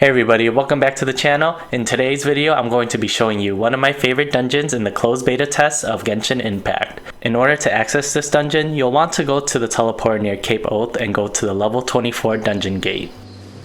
Hey everybody, welcome back to the channel. In today's video, I'm going to be showing you one of my favorite dungeons in the closed beta test of Genshin Impact. In order to access this dungeon, you'll want to go to the teleport near Cape Oath and go to the level 24 dungeon gate.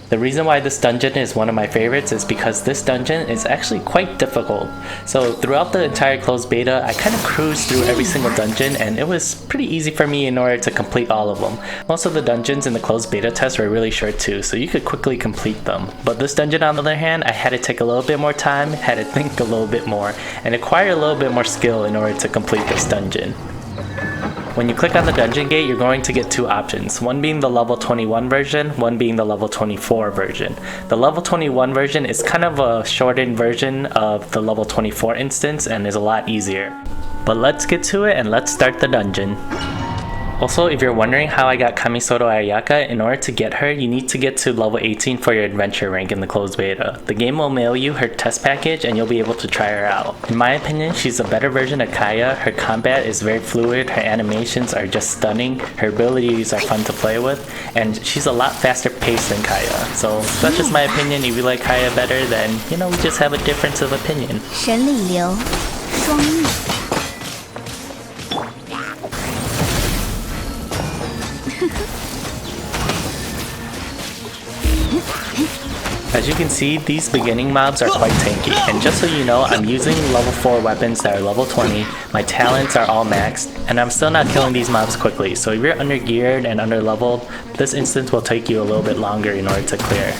The reason why this dungeon is one of my favorites is because this dungeon is actually quite difficult. So throughout the entire closed beta, I kind of cruised through every single dungeon and it was pretty easy for me in order to complete all of them. Most of the dungeons in the closed beta test were really short too, so you could quickly complete them. But this dungeon on the other hand, I had to take a little bit more time, had to think a little bit more, and acquire a little bit more skill in order to complete this dungeon. When you click on the dungeon gate, you're going to get two options, one being the level 21 version, one being the level 24 version. The level 21 version is kind of a shortened version of the level 24 instance and is a lot easier. But let's get to it and let's start the dungeon. Also, if you're wondering how I got Kamisoto Ayaka, in order to get her, you need to get to level 18 for your adventure rank in the closed beta. The game will mail you her test package and you'll be able to try her out. In my opinion, she's a better version of Kaya. Her combat is very fluid, her animations are just stunning, her abilities are fun to play with, and she's a lot faster paced than Kaya. So that's just my opinion. If you like Kaya better, then we just have a difference of opinion. 神力流，双翼。 As you can see, these beginning mobs are quite tanky, and just so you know, I'm using level 4 weapons that are level 20, my talents are all maxed, and I'm still not killing these mobs quickly, so if you're under geared and under leveled, this instance will take you a little bit longer in order to clear.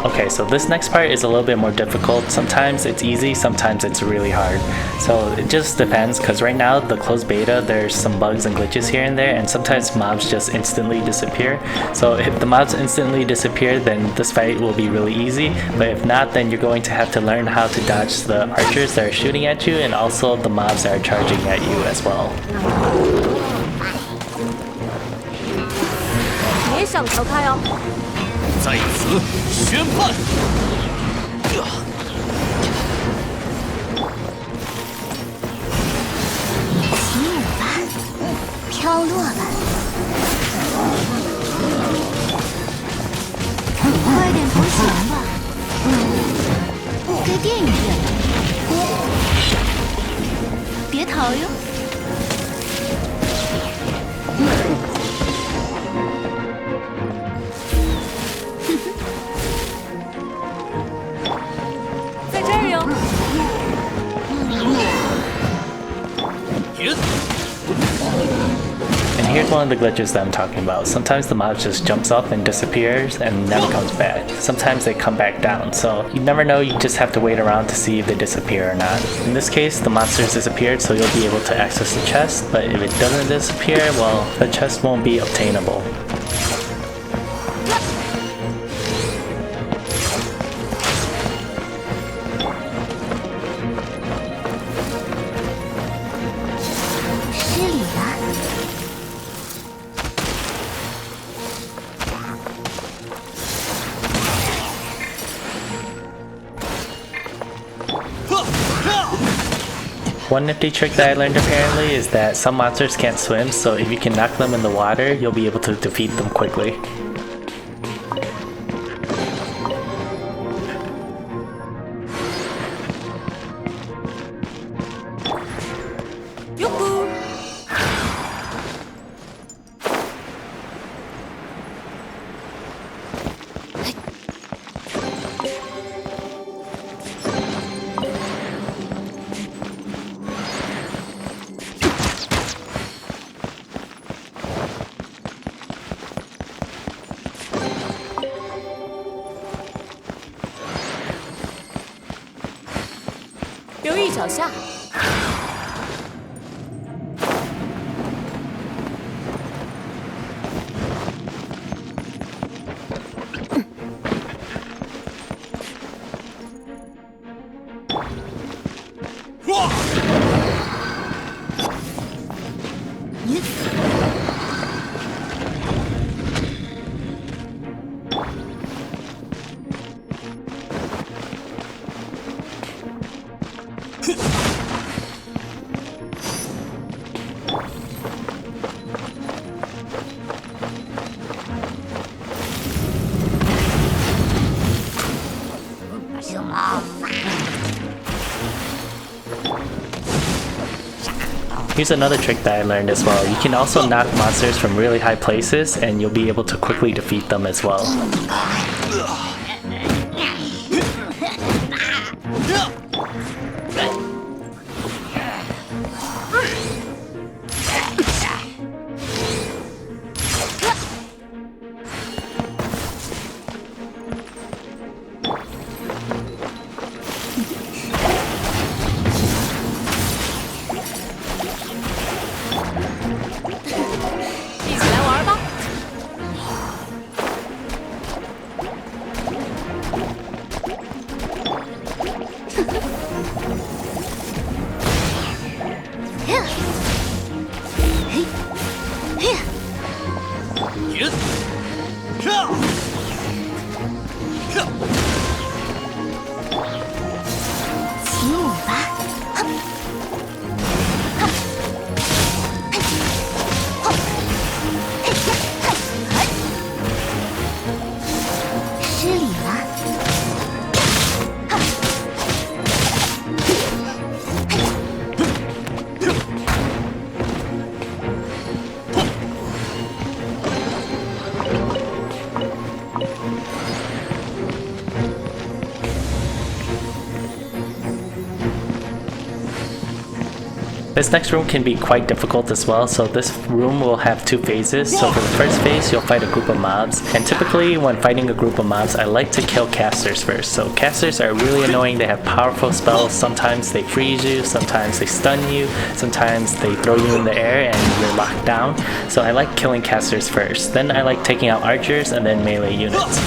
Okay, so this next part is a little bit more difficult. Sometimes it's easy, sometimes it's really hard. So it just depends, because right now, the closed beta, there's some bugs and glitches here and there, and sometimes mobs just instantly disappear. So if the mobs instantly disappear, then this fight will be really easy, but if not, then you're going to have to learn how to dodge the archers that are shooting at you, and also the mobs that are charging at you as well. 别想逃开哦！ 在此宣判。起舞吧，飘落吧，快点投降吧！该垫一垫了，别逃哟！ And here's one of the glitches that I'm talking about. Sometimes the mob just jumps up and disappears and never comes back. Sometimes they come back down, so you never know, you just have to wait around to see if they disappear or not. In this case, the monsters disappeared, so you'll be able to access the chest, but if it doesn't disappear, well, the chest won't be obtainable. One nifty trick that I learned apparently is that some monsters can't swim, so if you can knock them in the water, you'll be able to defeat them quickly. 位脚下。Here's another trick that I learned as well. You can also knock monsters from really high places and you'll be able to quickly defeat them as well. This next room can be quite difficult as well, so this room will have two phases. So for the first phase, you'll fight a group of mobs, and typically when fighting a group of mobs, I like to kill casters first. So casters are really annoying. They have powerful spells. Sometimes they freeze you, sometimes they stun you, sometimes they throw you in the air and you're locked down. So I like killing casters first. Then I like taking out archers and then melee units.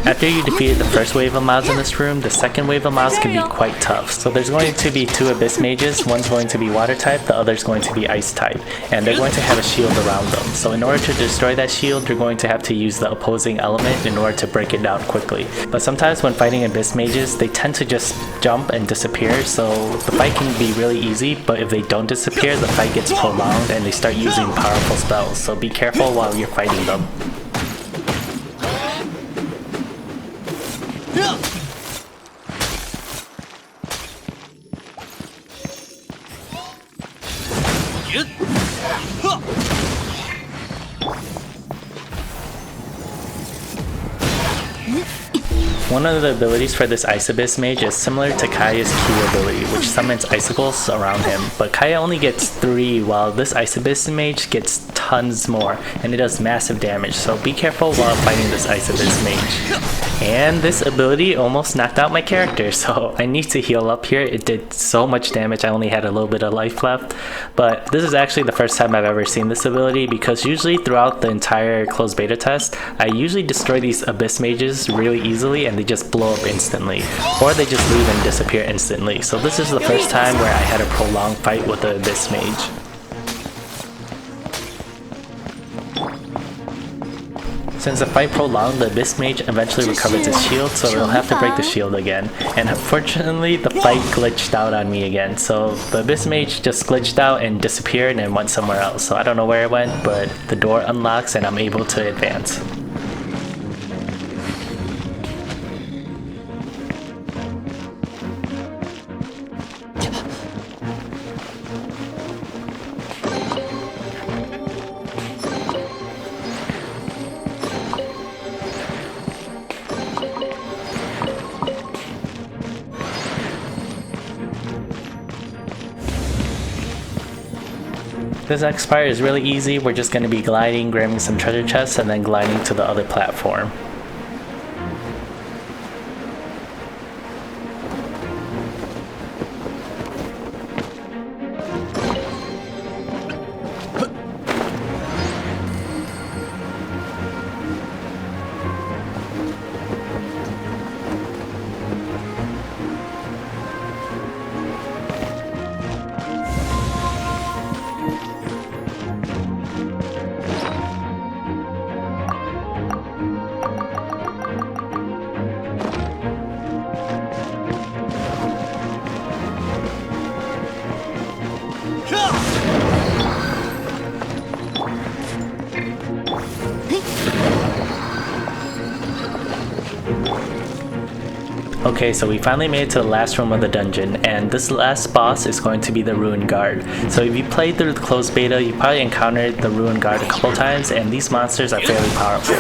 After you defeated the first wave of mobs in this room, the second wave of mobs can be quite tough. So there's going to be two abyss mages, one's going to be water type, the other's going to be ice type, and they're going to have a shield around them. So in order to destroy that shield, you're going to have to use the opposing element in order to break it down quickly. But sometimes when fighting abyss mages, they tend to just jump and disappear, so the fight can be really easy, but if they don't disappear, the fight gets prolonged and they start using powerful spells. So be careful while you're fighting them. One of the abilities for this Ice Abyss Mage is similar to Kaya's Q ability, which summons icicles around him, but Kaya only gets 3 while this Ice Abyss Mage gets tons more, and it does massive damage, so be careful while fighting this Ice Abyss Mage. And this ability almost knocked out my character, so I need to heal up here. It did so much damage, I only had a little bit of life left, but this is actually the first time I've ever seen this ability, because usually throughout the entire closed beta test, I usually destroy these Abyss Mages really easily and they just blow up instantly, or they just leave and disappear instantly. So this is the first time where I had a prolonged fight with the Abyss Mage. Since the fight prolonged, the Abyss Mage eventually recovers his shield, so it'll have to break the shield again. And unfortunately, the fight glitched out on me again. So the Abyss Mage just glitched out and disappeared and went somewhere else. So I don't know where it went, but the door unlocks and I'm able to advance. This next part is really easy. We're just going to be gliding, grabbing some treasure chests, and then gliding to the other platform. Okay, so we finally made it to the last room of the dungeon, and this last boss is going to be the Ruin Guard. So if you played through the closed beta, you probably encountered the Ruin Guard a couple times, and these monsters are fairly powerful.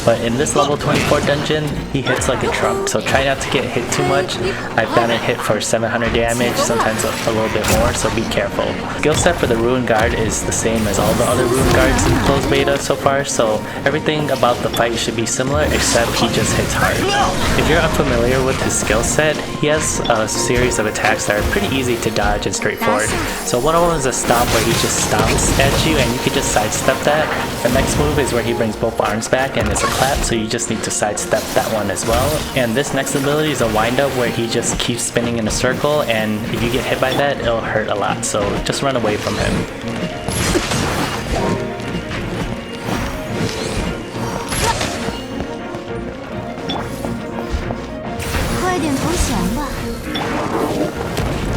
But in this level 24 dungeon, he hits like a truck, so try not to get hit too much. I've gotten hit for 700 damage, sometimes a little bit more, so be careful. Skill set for the Ruin Guard is the same as all the other Ruin Guards in the closed beta so far, so everything about the fight should be similar, except he just hits hard. If you're unfamiliar with his skill set, he has a series of attacks that are pretty easy to dodge and straightforward. So one of them is a stomp where he just stomps at you and you can just sidestep that. The next move is where he brings both arms back and it's a clap, so you just need to sidestep that one as well. And this next ability is a wind up where he just keeps spinning in a circle, and if you get hit by that, it'll hurt a lot, so just run away from him.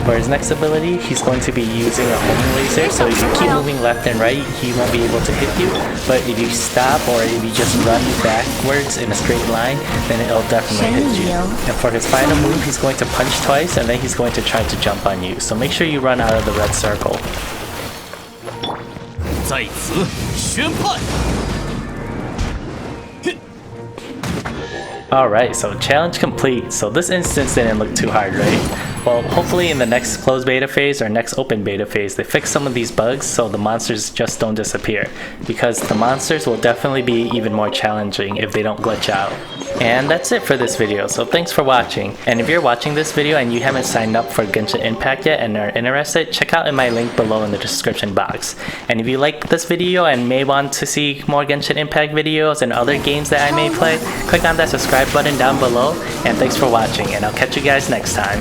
For his next ability, he's going to be using a homing laser, so if you keep moving left and right, he won't be able to hit you, but if you stop or if you just run backwards in a straight line, then it'll definitely hit you. And for his final move, he's going to punch twice, and then he's going to try to jump on you, so make sure you run out of the red circle. Alright, so challenge complete. So this instance didn't look too hard, right? Well, hopefully in the next closed beta phase or next open beta phase, they fix some of these bugs so the monsters just don't disappear, because the monsters will definitely be even more challenging if they don't glitch out. And that's it for this video, so thanks for watching. And if you're watching this video and you haven't signed up for Genshin Impact yet and are interested, check out my link below in the description box. And if you like this video and may want to see more Genshin Impact videos and other games that I may play, click on that subscribe button down below, and thanks for watching, and I'll catch you guys next time.